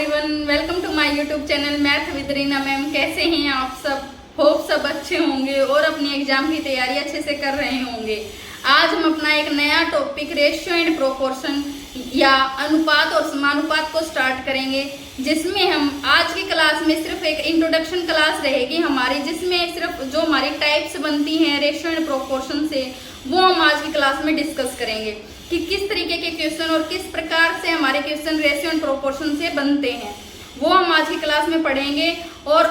Everyone, welcome to my YouTube channel math with Reena ma'am. कैसे हैं आप सब? होप सब अच्छे होंगे और अपनी एग्जाम की तैयारी अच्छे से कर रहे होंगे। आज हम अपना एक नया टॉपिक रेशियो एंड प्रोपोर्शन या अनुपात और समानुपात को स्टार्ट करेंगे, जिसमें हम आज की क्लास में सिर्फ एक इंट्रोडक्शन क्लास रहेगी हमारी, जिसमें सिर्फ जो हमारी टाइप्स बनती हैं रेशियो एंड प्रोपोर्शन से वो हम आज की क्लास में डिस्कस करेंगे कि किस तरीके के क्वेश्चन और किस प्रकार से हमारे क्वेश्चन रेशियो एंड प्रोपोर्शन से बनते हैं, वो हम आज की क्लास में पढ़ेंगे। और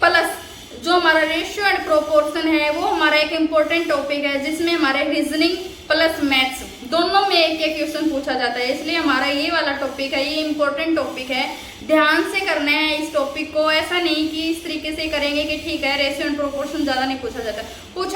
प्लस जो हमारा रेशियो एंड प्रोपोर्शन है वो हमारा एक इम्पोर्टेंट टॉपिक है, जिसमें हमारे रीजनिंग प्लस मैथ्स दोनों में एक एक क्वेश्चन पूछा जाता है। इसलिए हमारा ये वाला टॉपिक है, ये इम्पोर्टेंट टॉपिक है, ध्यान से करना है इस टॉपिक को। ऐसा नहीं कि इस तरीके से करेंगे कि ठीक है रेशियो एंड प्रोपोर्शन ज़्यादा नहीं पूछा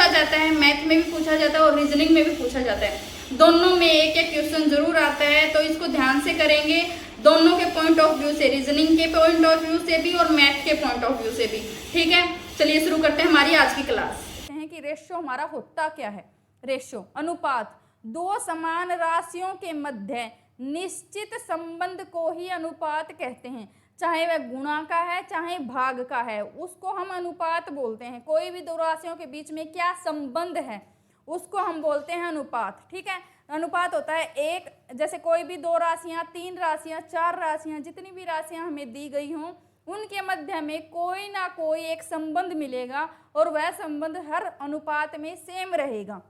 जाता है, मैथ में भी पूछा जाता है और रीजनिंग में भी पूछा जाता है। दोनों में एक एक क्वेश्चन जरूर आता है, तो इसको ध्यान से करेंगे दोनों के पॉइंट ऑफ व्यू से, रीजनिंग के पॉइंट ऑफ व्यू से भी और मैथ के पॉइंट ऑफ व्यू से भी। ठीक है, चलिए शुरू करते हैं हमारी आज की क्लास। हैं कि रेशियो हमारा होता क्या है? रेशियो अनुपात, दो समान राशियों के मध्य निश्चित संबंध को ही अनुपात कहते हैं। चाहे वह गुणा का है चाहे भाग का है, उसको हम अनुपात बोलते हैं। कोई भी दो राशियों के बीच में क्या संबंध है उसको हम बोलते हैं अनुपात। ठीक है, अनुपात होता है एक, जैसे कोई भी दो राशियां, तीन राशियां, चार राशियां, जितनी भी राशियां हमें दी गई हों उनके मध्य में कोई ना कोई एक संबंध मिलेगा और वह संबंध हर अनुपात में सेम रहेगा,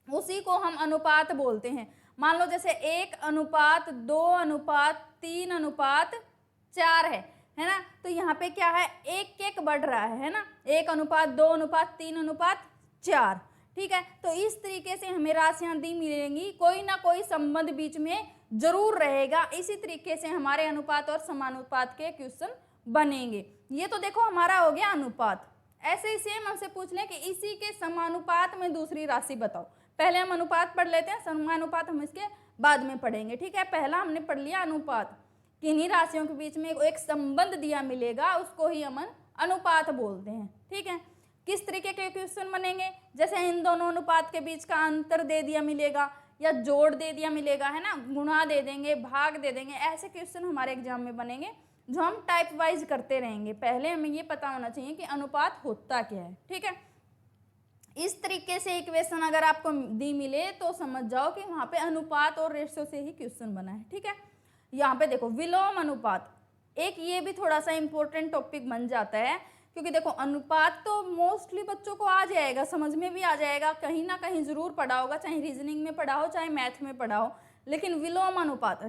उसी को हम अनुपात बोलते हैं। मान लो जैसे 1:2:3:4 है ना, तो यहाँ पे क्या है, एक एक बढ़ रहा है ना, 1:2:3:4। ठीक है, तो इस तरीके से हमें राशियां दी मिलेंगी, कोई ना कोई संबंध बीच में जरूर रहेगा। इसी तरीके से हमारे अनुपात और समानुपात के क्वेश्चन बनेंगे। ये तो देखो हमारा हो गया अनुपात। ऐसे ही सेम हमसे पूछ लें कि इसी के समानुपात में दूसरी राशि बताओ। पहले हम अनुपात पढ़ लेते हैं, समानुपात हम इसके बाद में पढ़ेंगे। ठीक है, पहला हमने पढ़ लिया अनुपात, किन्हीं राशियों के बीच में एक संबंध दिया मिलेगा, उसको ही हम अनुपात बोलते हैं। ठीक है, किस तरीके के क्वेश्चन बनेंगे? जैसे इन दोनों अनुपात के बीच का अंतर दे दिया मिलेगा या जोड़ दे दिया मिलेगा, है ना, गुणा दे देंगे, भाग दे देंगे, ऐसे क्वेश्चन हमारे एग्जाम में बनेंगे जो हम टाइप वाइज करते रहेंगे। पहले हमें ये पता होना चाहिए कि अनुपात होता क्या है। ठीक है, इस तरीके से इक्वेशन अगर आपको दी मिले तो समझ जाओ कि वहाँ पे अनुपात और रेशियो से ही क्वेश्चन बना है। ठीक है, यहाँ पे देखो विलोम अनुपात, एक ये भी थोड़ा सा इंपॉर्टेंट टॉपिक बन जाता है, क्योंकि देखो अनुपात तो मोस्टली बच्चों को आ जाएगा, समझ में भी आ जाएगा, कहीं ना कहीं जरूर पढ़ा होगा, चाहे रीजनिंग में पढ़ा हो चाहे मैथ में पढ़ा हो। लेकिन विलोम अनुपात,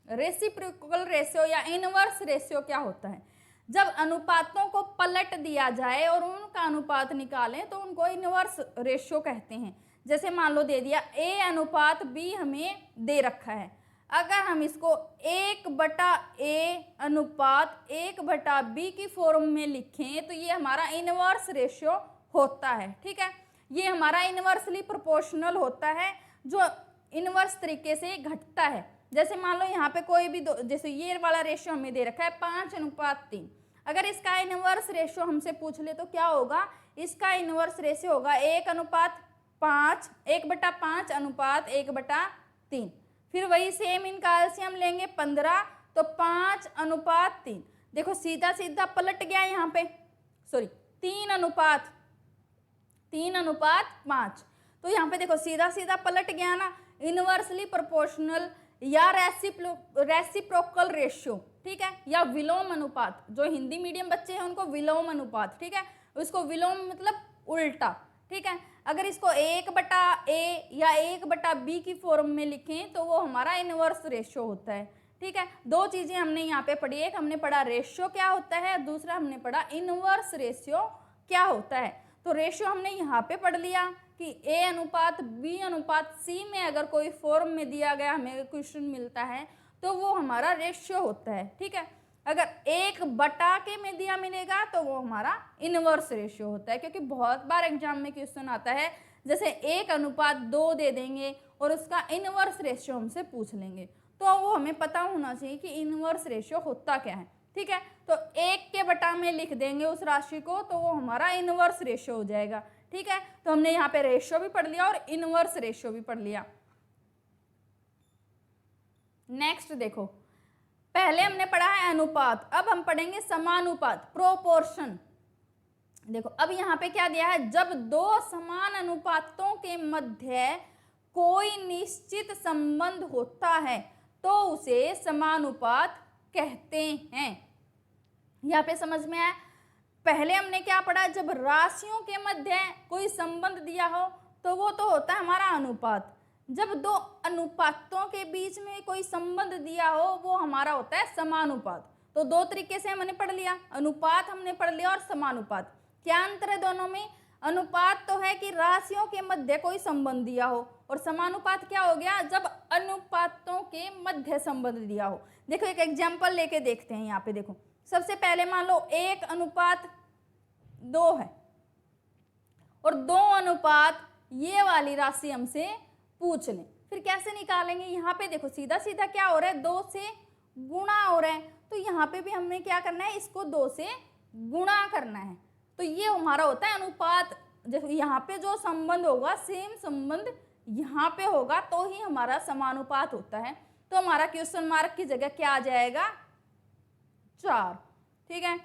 रेसिप्रोकल रेशियो या इनवर्स रेशियो क्या होता है? जब अनुपातों को पलट दिया जाए और उनका अनुपात निकालें तो उनको इनवर्स रेशियो कहते हैं। जैसे मान लो दे दिया A/B हमें दे रखा है, अगर हम इसको 1/A/1/B की फॉर्म में लिखें तो ये हमारा इनवर्स रेशियो होता है। ठीक है, ये हमारा इनवर्सली प्रोपोर्शनल होता है, जो इनवर्स तरीके से घटता है। जैसे मान लो यहाँ पे कोई भी जैसे ये वाला रेशियो हमें दे रखा है 5:3, अगर इसका इनवर्स रेशियो हमसे पूछ ले तो क्या होगा? इसका इनवर्स रेशियो होगा 1:5, 1/5:1/3। फिर वही सेम इनका एलसीएम लेंगे 15, तो 5:3। देखो सीधा सीधा पलट गया यहाँ पे, सॉरी 3:5। तो यहाँ पे देखो सीधा सीधा पलट गया ना, इनवर्सली प्रोपोर्शनल या रेसिप्रोकल रेशियो। ठीक है, या विलोम अनुपात, जो हिंदी मीडियम बच्चे हैं उनको विलोम अनुपात। ठीक है, उसको विलोम मतलब उल्टा। ठीक है, अगर इसको 1/A या 1/B की फॉर्म में लिखें तो वो हमारा इनवर्स रेशियो होता है। ठीक है, दो चीजें हमने यहाँ पे पढ़ी, एक हमने पढ़ा रेशियो क्या होता है, दूसरा हमने पढ़ा इनवर्स रेशियो क्या होता है। तो रेशियो हमने यहाँ पे पढ़ लिया कि A/B/C में अगर कोई फॉर्म में दिया गया हमें क्वेश्चन मिलता है तो वो हमारा रेशियो होता है। ठीक है, अगर 1/के में दिया मिलेगा तो वो हमारा इनवर्स रेशियो होता है, क्योंकि बहुत बार एग्जाम में क्वेश्चन आता है जैसे 1:2 दे देंगे और उसका इनवर्स रेशियो हमसे पूछ लेंगे, तो वो हमें पता होना चाहिए कि इनवर्स रेशियो होता क्या है। ठीक है, तो 1 में लिख देंगे उस राशि को तो वो हमारा इनवर्स रेशियो हो जाएगा। ठीक है, तो हमने यहाँ पे रेशियो भी पढ़ लिया और इनवर्स रेशियो भी पढ़ लिया। नेक्स्ट देखो पहले हमने पढ़ा है अनुपात, अब हम पढ़ेंगे समानुपात, प्रोपोर्शन। देखो अब यहाँ पे क्या दिया है, जब दो समान अनुपातों के मध्य कोई निश्चित संबंध होता है तो उसे समानुपात कहते हैं। यहाँ पे समझ में आया। पहले हमने क्या पढ़ा, जब राशियों के मध्य कोई संबंध दिया हो तो वो तो होता है हमारा अनुपात। जब दो अनुपातों के बीच में कोई संबंध दिया हो वो हमारा होता है समानुपात। तो दो तरीके से हमने पढ़ लिया, अनुपात हमने पढ़ लिया और समानुपात। क्या अंतर है दोनों में? अनुपात तो है कि राशियों के मध्य कोई संबंध दिया हो, और समानुपात क्या हो गया, जब अनुपातों के मध्य संबंध दिया हो। देखो एक एग्जाम्पल लेके देखते हैं। यहाँ पे देखो, सबसे पहले मान लो 1:2 है और 2 ये वाली राशि हमसे पूछ लें, फिर कैसे निकालेंगे? यहाँ पे देखो सीधा सीधा क्या हो रहा है, 2 से गुणा हो रहा है। तो यहाँ पे भी हमने क्या करना है, इसको 2 से गुणा करना है। तो ये हमारा होता है अनुपात। जैसे यहाँ पे जो संबंध होगा सेम संबंध यहाँ पे होगा तो ही हमारा समानुपात होता है। तो हमारा क्वेश्चन मार्क की जगह क्या आ जाएगा, 4। ठीक है,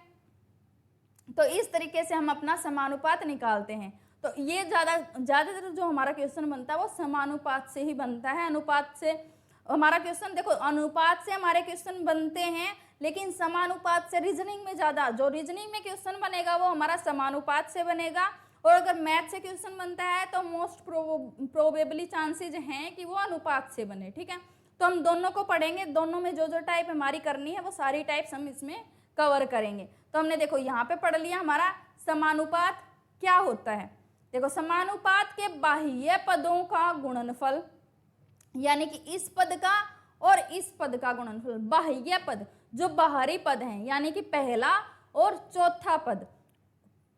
तो इस तरीके से हम अपना समानुपात निकालते हैं। तो ये ज्यादातर जो हमारा क्वेश्चन बनता है वो समानुपात से ही बनता है। अनुपात से हमारा क्वेश्चन, देखो अनुपात से हमारे क्वेश्चन बनते हैं, लेकिन समानुपात से रीजनिंग में ज्यादा, जो रीजनिंग में क्वेश्चन बनेगा वो हमारा समानुपात से बनेगा। और अगर मैथ से क्वेश्चन बनता है तो मोस्ट प्रोबेबली चांसेज हैं कि वो अनुपात से बने। ठीक है, तो हम दोनों को पढ़ेंगे, दोनों में जो जो टाइप हमारी करनी है वो सारी टाइप्स हम इसमें कवर करेंगे। तो हमने देखो यहाँ पे पढ़ लिया हमारा समानुपात क्या होता है। देखो समानुपात के बाह्य पदों का गुणनफल, यानी कि इस पद का और इस पद का गुणनफल। बाह्य पद जो बाहरी पद हैं, यानी कि पहला और चौथा पद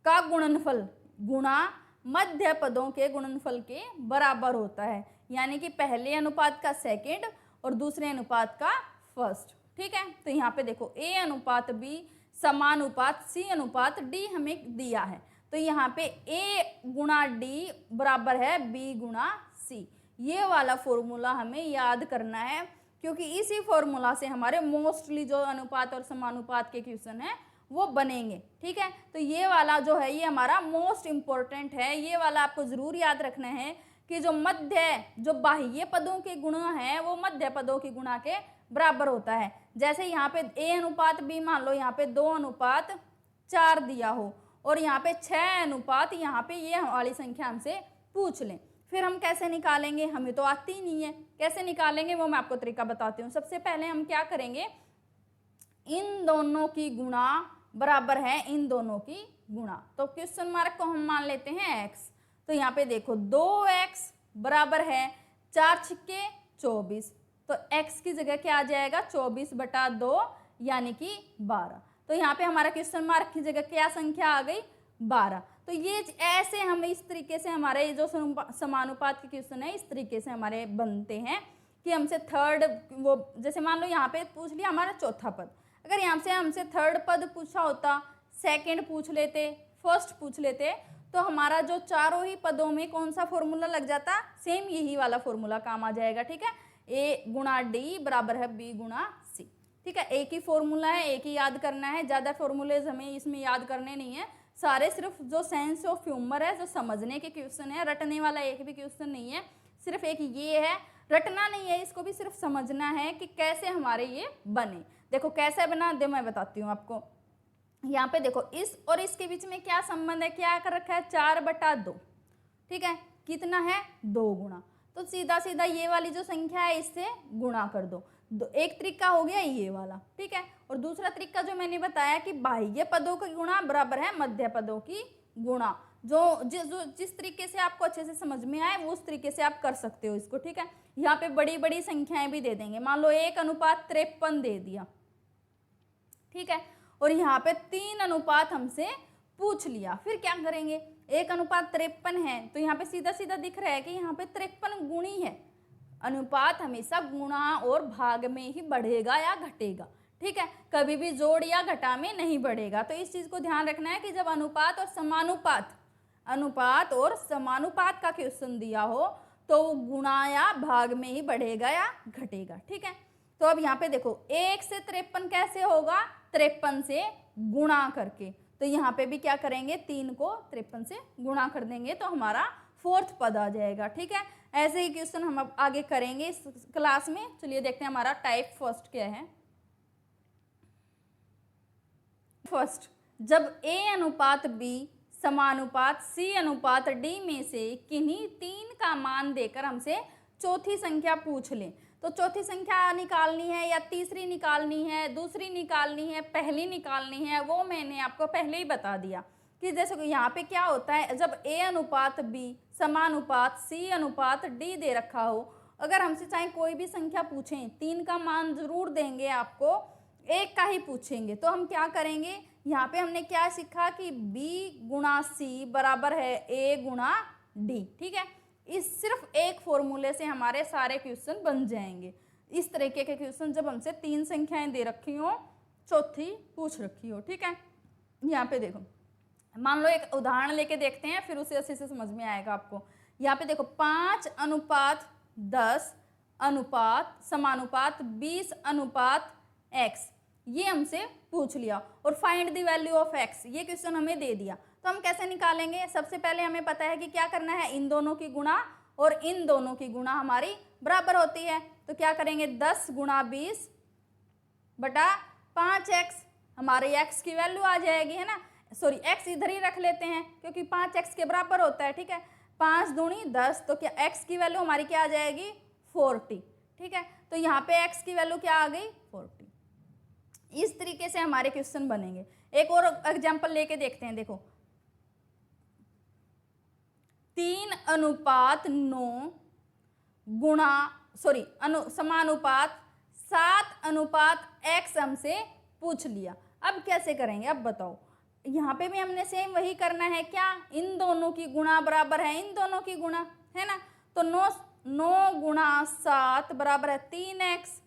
का गुणनफल गुणा मध्य पदों के गुणनफल के बराबर होता है। यानी कि पहले अनुपात का सेकंड और दूसरे अनुपात का फर्स्ट। ठीक है, तो यहाँ पे देखो A:B समानुपात C:D हमें दिया है। तो यहाँ पे A×D बराबर है B×C। ये वाला फॉर्मूला हमें याद करना है, क्योंकि इसी फॉर्मूला से हमारे मोस्टली जो अनुपात और समानुपात के क्वेश्चन है वो बनेंगे। ठीक है, तो ये वाला जो है ये हमारा मोस्ट इम्पोर्टेंट है। ये वाला आपको जरूर याद रखना है कि जो बाह्य पदों के गुणा है वो मध्य पदों की गुणा के बराबर होता है। जैसे यहाँ पे A:B मान लो यहाँ पे 2:4 दिया हो और यहाँ पे 6:, यहाँ पे ये वाली संख्या हमसे पूछ लें, फिर हम कैसे निकालेंगे? हमें तो आती नहीं है, कैसे निकालेंगे वो मैं आपको तरीका बताती हूँ। सबसे पहले हम क्या करेंगे, इन दोनों की गुणा बराबर है इन दोनों की गुणा। तो क्वेश्चन मार्क को हम मान लेते हैं x। तो यहाँ पे देखो 2x बराबर है 4×6 = 24। तो x की जगह क्या आ जाएगा, 24/2 यानी कि 12। तो यहाँ पे हमारा क्वेश्चन मार्क की जगह क्या संख्या आ गई, 12। तो ये ऐसे हम इस तरीके से हमारे जो समानुपात के क्वेश्चन है इस तरीके से हमारे बनते हैं कि हमसे थर्ड, वो जैसे मान लो यहाँ पे पूछ लिया हमारा चौथा पद, अगर यहाँ से हमसे थर्ड पद पूछा होता, सेकंड पूछ लेते, फर्स्ट पूछ लेते, तो हमारा जो चारों ही पदों में कौन सा फॉर्मूला लग जाता, सेम यही वाला फॉर्मूला काम आ जाएगा। ठीक है, A×D बराबर है B×C। ठीक है, एक ही फॉर्मूला है, एक ही याद करना है, ज़्यादा फॉर्मूलेज हमें इसमें याद करने नहीं है। सारे सिर्फ जो सेंस ऑफ ह्यूमर है, जो समझने के क्वेश्चन है, रटने वाला एक भी क्वेश्चन नहीं है, सिर्फ एक ये है, रटना नहीं है, इसको भी सिर्फ समझना है कि कैसे हमारे ये बने। देखो कैसे बना दे मैं बताती हूँ आपको। यहाँ पे देखो इस और इसके बीच में क्या संबंध है, क्या कर रखा है, 4/2। ठीक है, कितना है, 2 गुणा। तो सीधा सीधा ये वाली जो संख्या है इससे गुणा कर दो। एक तरीका हो गया ये वाला। ठीक है, और दूसरा तरीका जो मैंने बताया कि बाह्य पदों का गुणा बराबर है मध्य पदों की गुणा। जिस तरीके से आपको अच्छे से समझ में आए वो उस तरीके से आप कर सकते हो इसको। ठीक है, यहाँ पे बड़ी बड़ी संख्याएं भी दे देंगे, मान लो 1:53 दे दिया। ठीक है, और यहाँ पे 3 हमसे पूछ लिया, फिर क्या करेंगे, 1:53 है तो यहाँ पे सीधा सीधा दिख रहा है कि यहाँ पे 53 गुणी है। अनुपात हमेशा गुणा और भाग में ही बढ़ेगा या घटेगा। ठीक है, कभी भी जोड़ या घटा में नहीं बढ़ेगा। तो इस चीज को ध्यान रखना है कि जब अनुपात और समानुपात का क्वेश्चन दिया हो तो गुणा या भाग में ही बढ़ेगा या घटेगा। ठीक है, तो अब यहाँ पे देखो 1 से 53 कैसे होगा, 53 से गुणा करके। तो यहाँ पे भी क्या करेंगे, 3 को 53 से गुणा कर देंगे तो हमारा 4th पद आ जाएगा। ठीक है, ऐसे ही क्वेश्चन हम अब आगे करेंगे इस क्लास में। चलिए देखते हैं हमारा टाइप फर्स्ट क्या है। फर्स्ट, जब A अनुपात B समानुपात C अनुपात D में से किन्हीं 3 का मान देकर हमसे चौथी संख्या पूछ लें। तो चौथी संख्या निकालनी है या तीसरी निकालनी है, दूसरी निकालनी है, पहली निकालनी है, वो मैंने आपको पहले ही बता दिया कि जैसे यहाँ पे क्या होता है, जब A अनुपात B समानुपात C अनुपात D दे रखा हो, अगर हमसे चाहे कोई भी संख्या पूछें, 3 का मान जरूर देंगे आपको, 1 का ही पूछेंगे। तो हम क्या करेंगे, यहाँ पे हमने क्या सीखा कि B गुणा C बराबर है A गुणा D। ठीक है, इस सिर्फ एक फॉर्मूले से हमारे सारे क्वेश्चन बन जाएंगे। इस तरीके के क्वेश्चन जब हमसे 3 संख्याएं दे रखी हो, चौथी पूछ रखी हो। ठीक है, यहाँ पे देखो, मान लो एक उदाहरण लेके देखते हैं, फिर उसे अच्छे से समझ में आएगा आपको। यहाँ पे देखो 5 अनुपात 10 अनुपात समानुपात 20 अनुपात x, ये हमसे पूछ लिया। और find the value of x, ये क्वेश्चन हमें दे दिया। तो हम कैसे निकालेंगे, सबसे पहले हमें पता है कि क्या करना है, इन दोनों की गुणा और इन दोनों की गुणा हमारी बराबर होती है। तो क्या करेंगे, 10 गुणा 20 बटा 5x, हमारे x की वैल्यू आ जाएगी, है ना। सॉरी, x इधर ही रख लेते हैं क्योंकि 5x के बराबर होता है। ठीक है, 5 दूनी 10, तो क्या x की वैल्यू हमारी क्या आ जाएगी, 40। ठीक है, तो यहाँ पे x की वैल्यू क्या आ गई, 40। इस तरीके से हमारे क्वेश्चन बनेंगे। एक और एग्जाम्पल लेके देखते हैं। देखो 3 अनुपात 9 गुणा समानुपात 7 अनुपात x हमसे पूछ लिया। अब कैसे करेंगे, अब बताओ। यहाँ पे भी हमने सेम वही करना है, क्या, इन दोनों की गुणा बराबर है इन दोनों की गुणा, है ना। तो 9 गुणा 7 बराबर है 3x,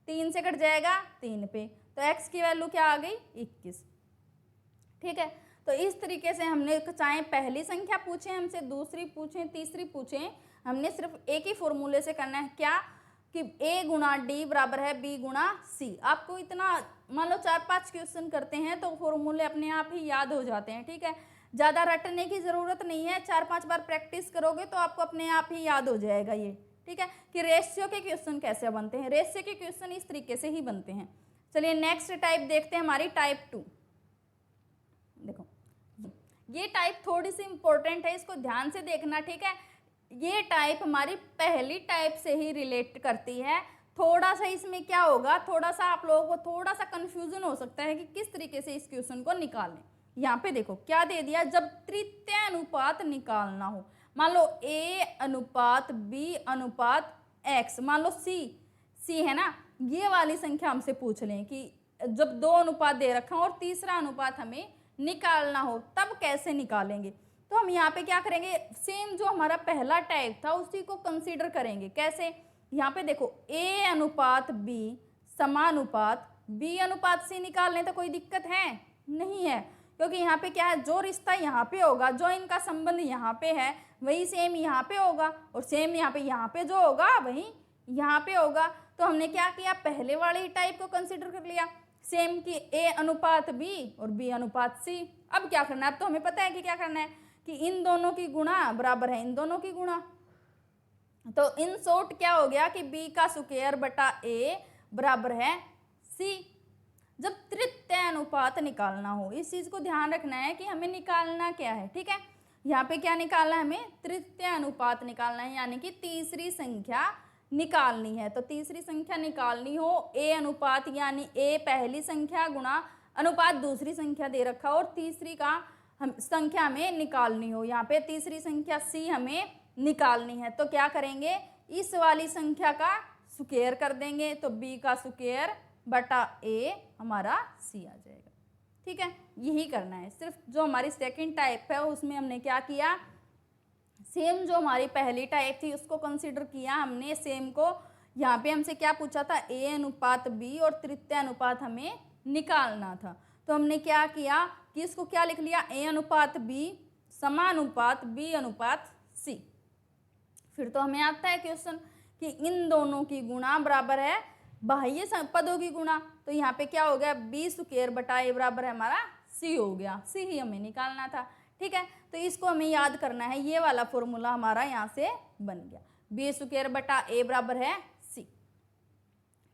3 से कट जाएगा 3 पे, तो x की वैल्यू क्या आ गई, 21। ठीक है, तो इस तरीके से हमने चाहे पहली संख्या पूछें हमसे, दूसरी पूछें, तीसरी पूछें, हमने सिर्फ एक ही फॉर्मूले से करना है, क्या, कि A गुणा D बराबर है B गुणा C। आपको इतना, मान लो 4-5 क्वेश्चन करते हैं तो फॉर्मूले अपने आप ही याद हो जाते हैं। ठीक है, ज़्यादा रटने की ज़रूरत नहीं है, 4-5 बार प्रैक्टिस करोगे तो आपको अपने आप ही याद हो जाएगा ये। ठीक है, कि रेशियो के क्वेश्चन कैसे बनते हैं, रेशियो के क्वेश्चन इस तरीके से ही बनते हैं। चलिए नेक्स्ट टाइप देखते हैं, हमारी टाइप 2। देखो ये टाइप थोड़ी सी इंपॉर्टेंट है, इसको ध्यान से देखना। ठीक है, ये टाइप हमारी पहली टाइप से ही रिलेट करती है। थोड़ा सा इसमें क्या होगा, थोड़ा सा आप लोगों को थोड़ा सा कंफ्यूजन हो सकता है कि किस तरीके से इस क्वेश्चन को निकालें। यहाँ पे देखो क्या दे दिया, जब तृतीय अनुपात निकालना हो, मान लो A अनुपात B अनुपात x, मान लो C है ना, ये वाली संख्या हमसे पूछ लें कि जब 2 अनुपात दे रखा हो और तीसरा अनुपात हमें निकालना हो, तब कैसे निकालेंगे। तो हम यहाँ पे क्या करेंगे, सेम जो हमारा पहला टाइप था उसी को कंसीडर करेंगे। कैसे, यहाँ पे देखो A अनुपात B समानुपात B अनुपात C निकाल लें तो कोई दिक्कत है नहीं है, क्योंकि यहाँ पे क्या है, जो रिश्ता यहाँ पे होगा, जो इनका संबंध यहाँ पे है वही सेम यहाँ पे होगा, और सेम यहाँ पे जो होगा वही यहाँ पे होगा। तो हमने क्या किया, पहले वाली टाइप को कंसीडर कर लिया, सेम कि A अनुपात B और B अनुपात C। अब क्या करना है, अब तो हमें पता है कि क्या करना है, कि इन दोनों की गुणा बराबर है इन दोनों की गुणा। तो इन शॉर्ट क्या हो गया कि B का स्क्वायर बटा A बराबर है C। जब तृतीय अनुपात निकालना हो, इस चीज को ध्यान रखना है कि हमें निकालना क्या है। ठीक है, यहाँ पे क्या निकालना है, हमें तृतीय अनुपात निकालना है, यानी कि तीसरी संख्या निकालनी है। तो तीसरी संख्या निकालनी हो, A अनुपात यानी A पहली संख्या गुणा अनुपात दूसरी संख्या दे रखा हो, और तीसरी का हम संख्या हमें निकालनी हो, यहाँ पे तीसरी संख्या C हमें निकालनी है। तो क्या करेंगे, इस वाली संख्या का स्क्वायर कर देंगे, तो B का स्क्वायर बटा A हमारा C आ जाएगा। ठीक है, यही करना है। सिर्फ जो हमारी सेकंड टाइप है उसमें हमने क्या किया, सेम जो हमारी पहली टाइप थी उसको कंसीडर किया हमने, सेम को। यहाँ पे हमसे क्या पूछा था, A अनुपात B और तृतीय अनुपात हमें निकालना था। तो हमने क्या किया कि इसको क्या लिख लिया, A अनुपात B समानुपात B अनुपात C। फिर तो हमें आता है क्वेश्चन कि इन दोनों की गुणा बराबर है बाह्य पदों की गुणा, तो यहाँ पे क्या हो गया, बी स्क्वायर बटा ए बराबर है हमारा सी हो गया, सी ही हमें निकालना था। ठीक है, तो इसको हमें याद करना है, ये वाला फॉर्मूला हमारा यहाँ से बन गया, बी स्क्वायर बटा ए बराबर है सी।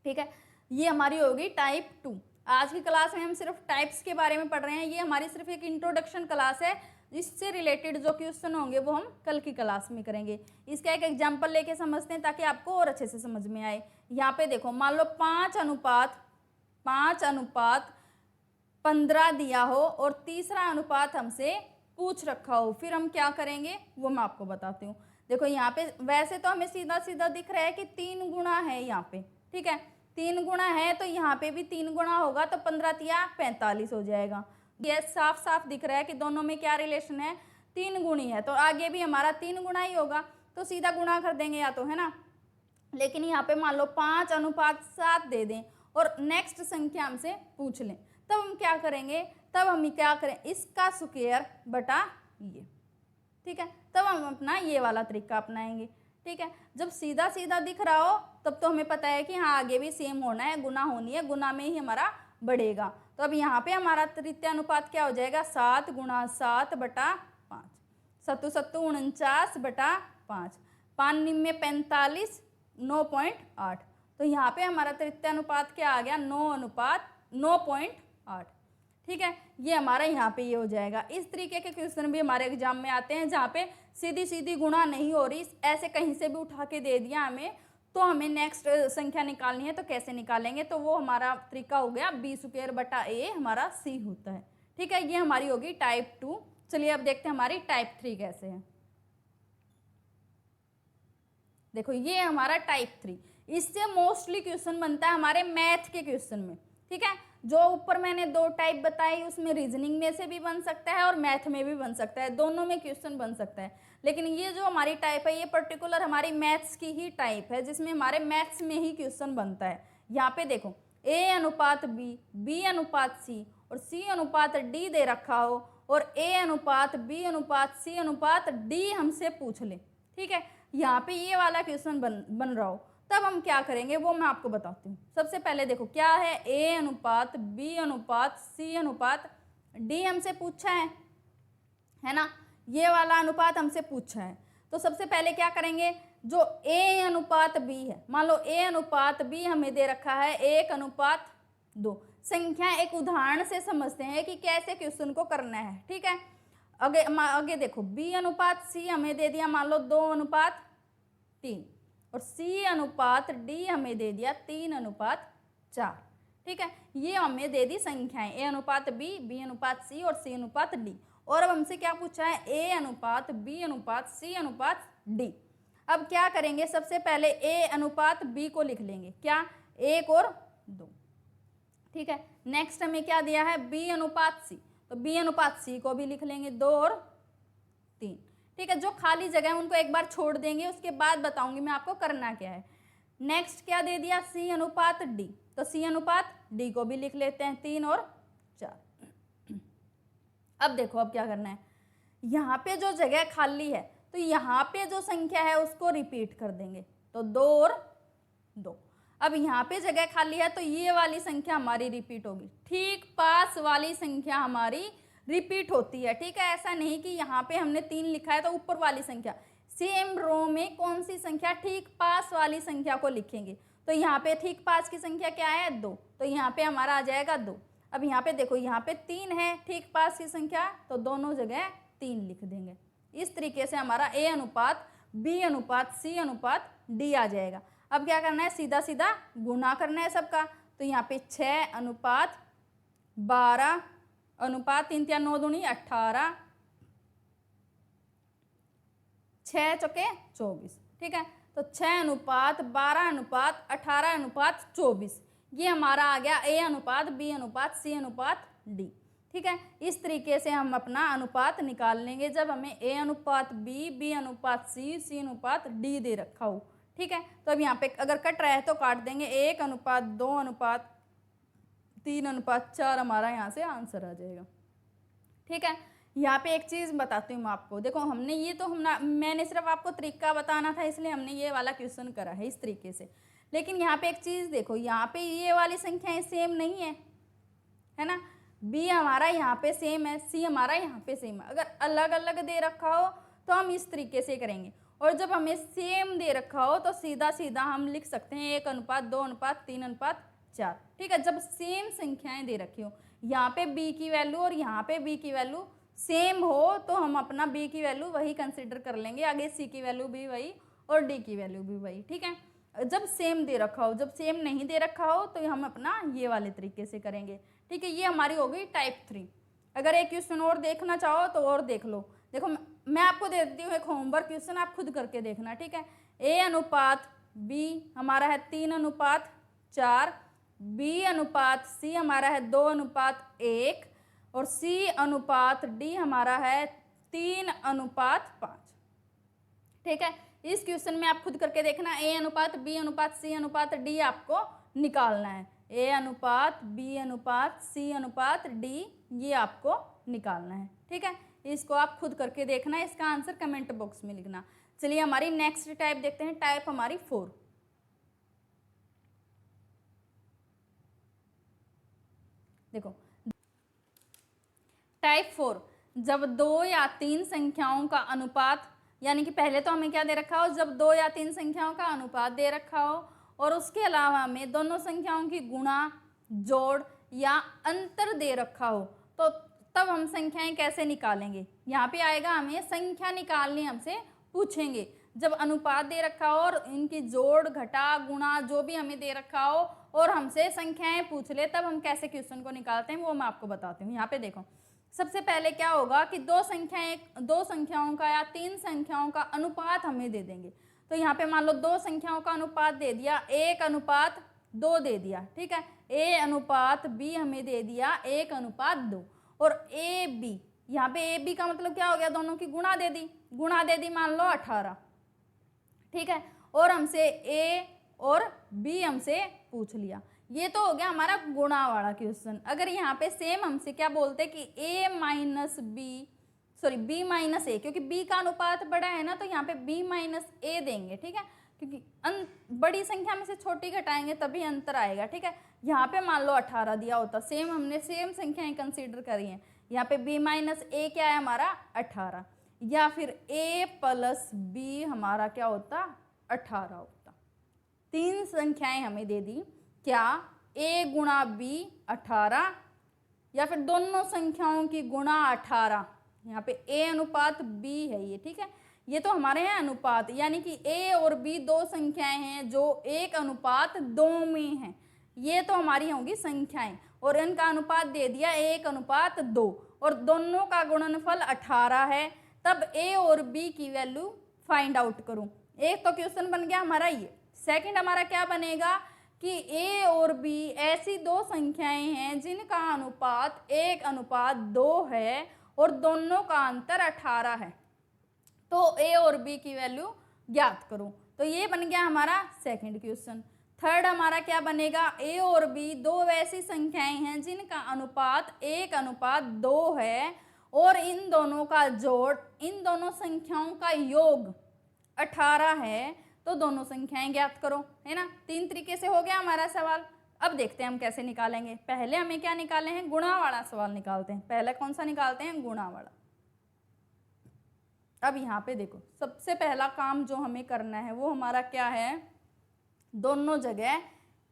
ठीक है, ये हमारी होगी टाइप 2। आज की क्लास में हम सिर्फ टाइप्स के बारे में पढ़ रहे हैं, ये हमारी सिर्फ एक इंट्रोडक्शन क्लास है, इससे रिलेटेड जो क्वेश्चन होंगे वो हम कल की क्लास में करेंगे। इसका एक एग्जाम्पल लेके समझते हैं ताकि आपको और अच्छे से समझ में आए। यहाँ पे देखो, मान लो 5:15 दिया हो और तीसरा अनुपात हमसे पूछ रखा हो, फिर हम क्या करेंगे वो मैं आपको बताती हूँ। देखो यहाँ पे वैसे तो हमें सीधा सीधा दिख रहा है कि 3 गुणा है यहाँ पे। ठीक है, 3 गुणा है तो यहाँ पे भी 3 गुणा होगा, तो 15 तिया 45 हो जाएगा। ये साफ साफ दिख रहा है कि दोनों में क्या रिलेशन है, 3 गुणी है, तो आगे भी हमारा 3 गुणा ही होगा, तो सीधा गुणा कर देंगे या तो, है ना। लेकिन यहाँ पे मान लो 5:7 दे दें और नेक्स्ट संख्या हमसे पूछ लें, तब हम क्या करेंगे, तब हम क्या करें, इसका स्क्वायर बटा ये। ठीक है, तब हम अपना ये वाला तरीका अपनाएंगे। ठीक है, जब सीधा सीधा दिख रहा हो तब तो हमें पता है कि हाँ आगे भी सेम होना है, गुना होनी है, गुना में ही हमारा बढ़ेगा। तो अब यहाँ पे हमारा तृतीय अनुपात क्या हो जाएगा, 7 × 7 बटा 5, 7 7 49 बटा 5, 5 9 45, 9.8। तो यहाँ पे हमारा तृतीय अनुपात क्या आ गया, 9:9.8। ठीक है, ये हमारा यहाँ पे ये हो जाएगा। इस तरीके के क्वेश्चन भी हमारे एग्जाम में आते हैं जहाँ पे सीधी सीधी गुणा नहीं हो रही, ऐसे कहीं से भी उठा के दे दिया हमें, तो हमें नेक्स्ट संख्या निकालनी है, तो कैसे निकालेंगे, तो वो हमारा तरीका हो गया बी स्क्वायर बटा ए हमारा सी होता है। ठीक है, ये हमारी होगी टाइप 2। चलिए अब देखते हैं हमारी टाइप 3 कैसे है। देखो ये हमारा टाइप 3, इससे मोस्टली क्वेश्चन बनता है हमारे मैथ के क्वेश्चन में। ठीक है, जो ऊपर मैंने 2 टाइप बताई उसमें रीजनिंग में से भी बन सकता है और मैथ में भी बन सकता है, दोनों में क्वेश्चन बन सकता है। लेकिन ये जो हमारी टाइप है ये पर्टिकुलर हमारी मैथ्स की ही टाइप है, जिसमें हमारे मैथ्स में ही क्वेश्चन बनता है। यहाँ पे देखो A:B, B:C और C:D दे रखा हो और A:B:C:D हमसे पूछ ले। ठीक है, यहाँ पे ये वाला क्वेश्चन बन रहा हो, तब हम क्या करेंगे वो मैं आपको बताती हूँ। सबसे पहले देखो क्या है, A:B:C:D हमसे पूछा है ना, ये वाला अनुपात हमसे पूछा है। तो सबसे पहले क्या करेंगे, जो A:B है, मान लो A:B हमें दे रखा है 1:2। संख्या एक उदाहरण से समझते हैं कि कैसे क्वेश्चन को करना है। ठीक है, आगे देखो B:C हमें दे दिया मान लो 2:3 और C:D हमें दे दिया 3:4। ठीक है, ये हमें दे दी संख्याएं A:B, B:C और C:D। और अब हमसे क्या पूछा है, A:B:C:D। अब क्या करेंगे, सबसे पहले A:B को लिख लेंगे, क्या 1 और 2। ठीक है, नेक्स्ट हमें क्या दिया है, B:C, तो B:C को भी लिख लेंगे 2 और 3। ठीक है, जो खाली जगह है उनको एक बार छोड़ देंगे, उसके बाद बताऊंगी मैं आपको करना क्या है। नेक्स्ट क्या दे दिया, C:D, तो C:D को भी लिख लेते हैं 3 और 4। अब देखो अब क्या करना है, यहाँ पे जो जगह खाली है तो यहाँ पे जो संख्या है उसको रिपीट कर देंगे, तो 2 और 2। अब यहाँ पे जगह खाली है तो ये वाली संख्या हमारी रिपीट होगी, ठीक पास वाली संख्या हमारी रिपीट होती है। ठीक है, ऐसा नहीं कि यहाँ पे हमने 3 लिखा है तो ऊपर वाली संख्या, सेम रो में कौन सी संख्या, ठीक पास वाली संख्या को लिखेंगे। तो यहाँ पे ठीक पास की संख्या क्या है, 2, तो यहाँ पे हमारा आ जाएगा 2। अब यहाँ पे देखो, यहाँ पे 3 है ठीक पास की संख्या, तो दोनों जगह 3 लिख देंगे। इस तरीके से हमारा A:B:C:D आ जाएगा। अब क्या करना है, सीधा सीधा गुणा करना है सबका, तो यहाँ पे 6:12 अनुपात 3 × 9 = 18, 6 × 24। ठीक है, तो 6:12:18:24 ये हमारा आ गया A:B:C:D। ठीक है, इस तरीके से हम अपना अनुपात निकाल लेंगे जब हमें A:B, B:C, C:D दे रखा हो। ठीक है, तो अब यहाँ पे अगर कट रहा है तो काट देंगे, 1:2:3:4 हमारा यहाँ से आंसर आ जाएगा। ठीक है, यहाँ पे एक चीज़ बताती हूँ मैं आपको, देखो मैंने सिर्फ आपको तरीका बताना था इसलिए हमने ये वाला क्वेश्चन करा है इस तरीके से। लेकिन यहाँ पे एक चीज़ देखो, यहाँ पे ये वाली संख्याएं सेम नहीं है ना। बी हमारा यहाँ पे सेम है, सी हमारा यहाँ पे सेम है। अगर अलग अलग दे रखा हो तो हम इस तरीके से करेंगे, और जब हमें सेम दे रखा हो तो सीधा सीधा हम लिख सकते हैं 1:2:3:4। ठीक है, जब सेम संख्याएं दे रखी हो, यहाँ पे बी की वैल्यू और यहाँ पे बी की वैल्यू सेम हो तो हम अपना बी की वैल्यू वही कंसिडर कर लेंगे, आगे सी की वैल्यू भी वही और डी की वैल्यू भी वही। ठीक है, जब सेम दे रखा हो, जब सेम नहीं दे रखा हो तो हम अपना ये वाले तरीके से करेंगे। ठीक है, ये हमारी हो गई टाइप 3। अगर एक क्वेश्चन और देखना चाहो तो और देख लो। देखो मैं आपको दे देती हूँ एक होमवर्क क्वेश्चन, आप खुद करके देखना। ठीक है, A/B हमारा है 3:4, B/C हमारा है 2:1 और C/D हमारा है 3:5। ठीक है, इस क्वेश्चन में आप खुद करके देखना, A/B/C/D आपको निकालना है। A/B/C/D ये आपको निकालना है। ठीक है, इसको आप खुद करके देखना, इसका आंसर कमेंट बॉक्स में लिखना। चलिए हमारी नेक्स्ट टाइप देखते हैं, टाइप हमारी 4। देखो टाइप 4, जब 2 या 3 संख्याओं का अनुपात, यानी कि पहले तो हमें क्या दे रखा हो, जब 2 या 3 संख्याओं का अनुपात दे रखा हो और उसके अलावा हमें दोनों संख्याओं की गुणा, जोड़ या अंतर दे रखा हो, तो तब हम संख्याएं कैसे निकालेंगे। यहाँ पे आएगा हमें संख्या निकालनी हमसे पूछेंगे। जब अनुपात दे रखा हो और इनकी जोड़, घटा, गुणा जो भी हमें दे रखा हो और हमसे संख्याएं पूछ ले, तब हम कैसे क्वेश्चन को निकालते हैं वो मैं आपको बताती हूँ। यहाँ पे देखो, सबसे पहले क्या होगा कि दो संख्याओं का या 3 संख्याओं का अनुपात हमें दे देंगे। तो यहाँ पे मान लो 2 संख्याओं का अनुपात दे दिया, 1:2 दे दिया। ठीक है, A/B हमें दे दिया 1:2 और AB, यहाँ पे AB का मतलब क्या हो गया, दोनों की गुणा दे दी मान लो 18। ठीक है, और हमसे A और B हमसे पूछ लिया। ये तो हो गया हमारा गुणा वाला क्वेश्चन। अगर यहाँ पे सेम हमसे क्या बोलते कि B-A, क्योंकि B का अनुपात बड़ा है ना, तो यहाँ पे B-A देंगे। ठीक है, क्योंकि बड़ी संख्या में से छोटी घटाएंगे तभी अंतर आएगा। ठीक है, यहाँ पे मान लो 18 दिया होता, हमने सेम संख्याएं कंसीडर करी हैं। यहाँ पे B-A क्या है हमारा 18, या फिर A+B हमारा क्या होता 18 होता। 3 संख्याएं हमें दे दी, क्या A×B 18 या फिर दोनों संख्याओं की गुणा 18। यहाँ पे A/B है ये। ठीक है, ये तो हमारे हैं अनुपात, यानी कि A और B 2 संख्याएं हैं जो 1:2 में हैं। ये तो हमारी होंगी संख्याएं और इनका अनुपात दे दिया 1:2 और दोनों का गुणनफल 18 है। तब A और B की वैल्यू फाइंड आउट करूं। एक तो क्वेश्चन बन गया हमारा ये। सेकंड हमारा क्या बनेगा कि A और B ऐसी 2 संख्याएं हैं जिनका अनुपात 1:2 है और दोनों का अंतर 18 है। तो A और B की वैल्यू ज्ञात करूं। तो ये बन गया हमारा सेकंड क्वेश्चन। थर्ड हमारा क्या बनेगा, A और B 2 वैसी संख्याएं हैं जिनका अनुपात 1:2 है और इन दोनों का जोड़, इन दोनों संख्याओं का योग 18 है। तो दोनों संख्याएं ज्ञात करो, है ना। 3 तरीके से हो गया हमारा सवाल। अब देखते हैं हम कैसे निकालेंगे। पहले हमें क्या निकाले हैं, गुणा वाला सवाल निकालते हैं। पहले कौन सा निकालते हैं, गुणा वाला। अब यहाँ पे देखो, सबसे पहला काम जो हमें करना है वो हमारा क्या है, दोनों जगह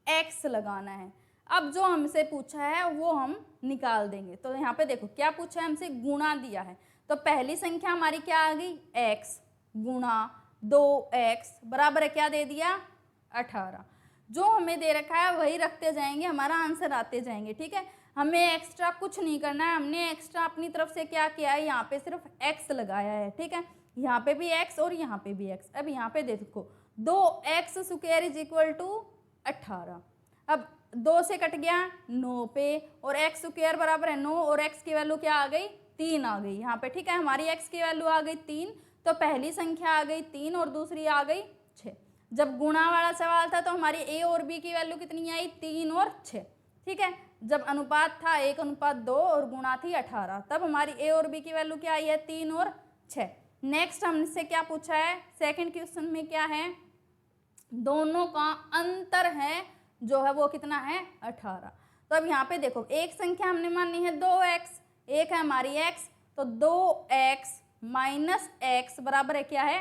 x लगाना है। अब जो हमसे पूछा है वो हम निकाल देंगे। तो यहाँ पे देखो क्या पूछा है हमसे, गुणा दिया है। तो पहली संख्या हमारी क्या आ गई, x गुणा 2x बराबर है क्या दे दिया 18। जो हमें दे रखा है वही रखते जाएंगे, हमारा आंसर आते जाएंगे। ठीक है, हमें एक्स्ट्रा कुछ नहीं करना है। हमने एक्स्ट्रा अपनी तरफ से क्या किया है, यहाँ पे सिर्फ x लगाया है। ठीक है, यहाँ पे भी x और यहाँ पे भी x। अब यहाँ पे देखो 2x square is equal to 18। अब 2 से कट गया 9 पे और x स्क्वायर बराबर है 9 और x की वैल्यू क्या आ गई 3 आ गई यहाँ पे। ठीक है, हमारी x की वैल्यू आ गई 3। तो पहली संख्या आ गई 3 और दूसरी आ गई 6। जब गुणा वाला सवाल था तो हमारी a और b की वैल्यू कितनी आई, 3 और 6। ठीक है, जब अनुपात था 1:2 और गुणा थी 18, तब हमारी a और b की वैल्यू क्या आई है, 3 और 6। नेक्स्ट हमसे क्या पूछा है, सेकंड क्वेश्चन में क्या है, दोनों का अंतर है जो है वो कितना है 18। तो अब यहाँ पे देखो एक संख्या हमने मानी है 2x, एक है हमारी x, तो 2x माइनस x बराबर है क्या है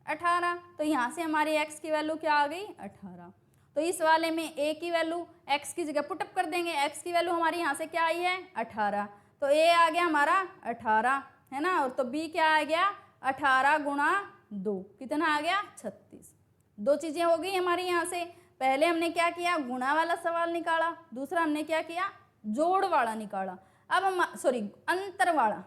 18। तो यहाँ से हमारी x की वैल्यू क्या आ गई 18। तो इस वाले में a की वैल्यू x की जगह पुटअप कर देंगे, x की वैल्यू हमारी यहाँ से क्या आई है 18, तो a आ गया हमारा 18 है ना, और तो b क्या आ गया 18 गुणा 2 कितना आ गया 36। दो चीज़ें हो गई हमारी यहाँ से, पहले हमने क्या किया गुणा वाला सवाल निकाला, दूसरा हमने क्या किया जोड़ वाला निकाला। अब हम सॉरी अंतर वाला,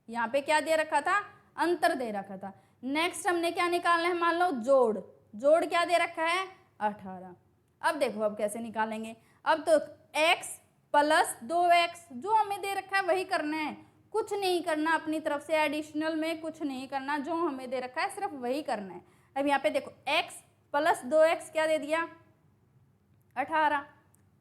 यहाँ पे क्या दे रखा था अंतर दे रखा था। नेक्स्ट हमने क्या निकालना है मान लो जोड़, जोड़ क्या दे रखा है 18। अब देखो अब कैसे निकालेंगे, अब तो x प्लस 2x जो हमें दे रखा है वही करना है, कुछ नहीं करना अपनी तरफ से एडिशनल में कुछ नहीं करना, जो हमें दे रखा है सिर्फ वही करना है। अब यहाँ पे देखो x प्लस 2x क्या दे दिया 18,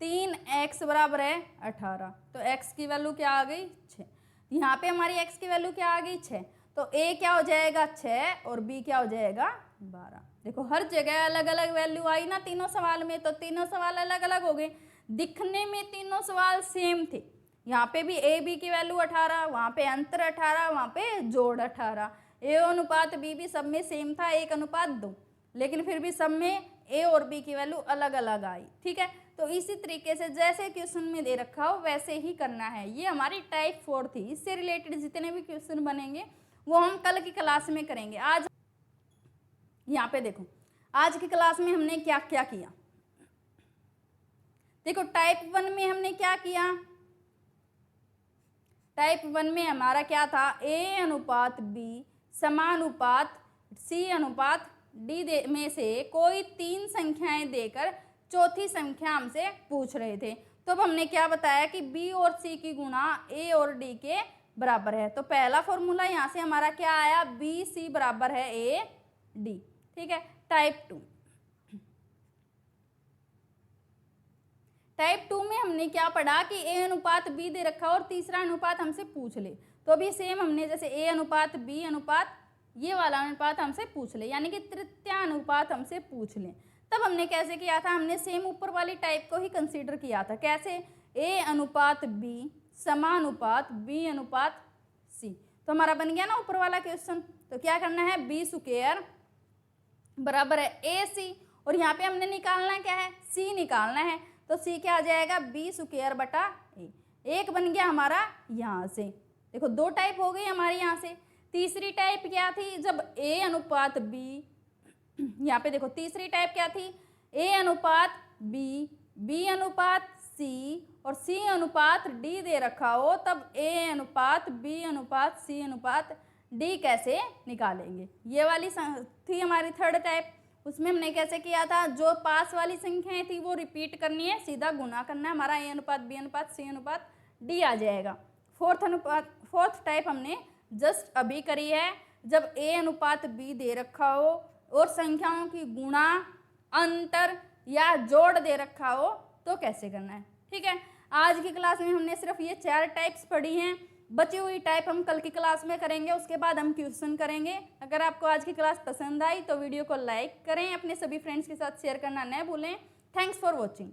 3x बराबर है 18, तो x की वैल्यू क्या आ गई 6। यहाँ पे हमारी x की वैल्यू क्या आ गई 6, तो a क्या हो जाएगा 6 और b क्या हो जाएगा 12। देखो हर जगह अलग अलग वैल्यू आई ना तीनों सवाल में, तो तीनों सवाल अलग अलग हो गए, दिखने में तीनों सवाल सेम थे। यहाँ पे भी a b की वैल्यू 18, वहाँ पे अंतर 18, वहाँ पे जोड़ 18, a अनुपात b भी सब में सेम था 1:2, लेकिन फिर भी सब में a और b की वैल्यू अलग अलग आई। ठीक है, तो इसी तरीके से जैसे क्वेश्चन में दे रखा हो वैसे ही करना है। ये हमारी टाइप 4 थी, इससे रिलेटेड जितने भी क्वेश्चन बनेंगे वो हम कल की क्लास में करेंगे। आज यहाँ पे देखो आज की क्लास में हमने क्या क्या किया, देखो टाइप 1 में हमने क्या किया, टाइप 1 में हमारा क्या था a अनुपात b समानुपात c अनुपात d में से कोई 3 संख्याएं देकर चौथी संख्या हमसे पूछ रहे थे। तो अब हमने क्या बताया कि b और c की गुणा a और d के बराबर है। तो पहला फॉर्मूला यहाँ से हमारा क्या आया b c बराबर है a d। ठीक है, टाइप 2, टाइप 2 में हमने क्या पढ़ा कि a अनुपात b दे रखा और तीसरा अनुपात हमसे पूछ ले, तो अभी सेम हमने जैसे a अनुपात b अनुपात ये वाला अनुपात हमसे पूछ ले, यानी कि तृतीय अनुपात हमसे पूछ ले। तब हमने कैसे किया था, हमने सेम ऊपर वाली टाइप को ही कंसीडर किया था। कैसे, a अनुपात b समानुपात b अनुपात c। तो हमारा बन गया ना ऊपर वाला क्वेश्चन। तो क्या करना है b स्क्वायर बराबर है ac, और यहाँ पे हमने निकालना क्या है c निकालना है, तो c क्या आ जाएगा b स्क्वायर बटा a। एक बन गया हमारा यहाँ से, देखो दो टाइप हो गई हमारी यहाँ से। तीसरी टाइप क्या थी, जब a अनुपात b, यहाँ पे देखो तीसरी टाइप क्या थी a अनुपात b b अनुपात c और c अनुपात d दे रखा हो, तब a अनुपात b अनुपात c अनुपात d कैसे निकालेंगे। ये वाली थी हमारी थर्ड टाइप। उसमें हमने कैसे किया था, जो पास वाली संख्याएं थी वो रिपीट करनी है, सीधा गुना करना है, हमारा a अनुपात b अनुपात c अनुपात d आ जाएगा। फोर्थ टाइप हमने जस्ट अभी करी है, जब a अनुपात b दे रखा हो और संख्याओं की गुणा अंतर या जोड़ दे रखा हो तो कैसे करना है। ठीक है, आज की क्लास में हमने सिर्फ ये 4 टाइप्स पढ़ी हैं, बची हुई टाइप हम कल की क्लास में करेंगे, उसके बाद हम क्वेश्चन करेंगे। अगर आपको आज की क्लास पसंद आई तो वीडियो को लाइक करें, अपने सभी फ्रेंड्स के साथ शेयर करना न भूलें। Thanks for watching.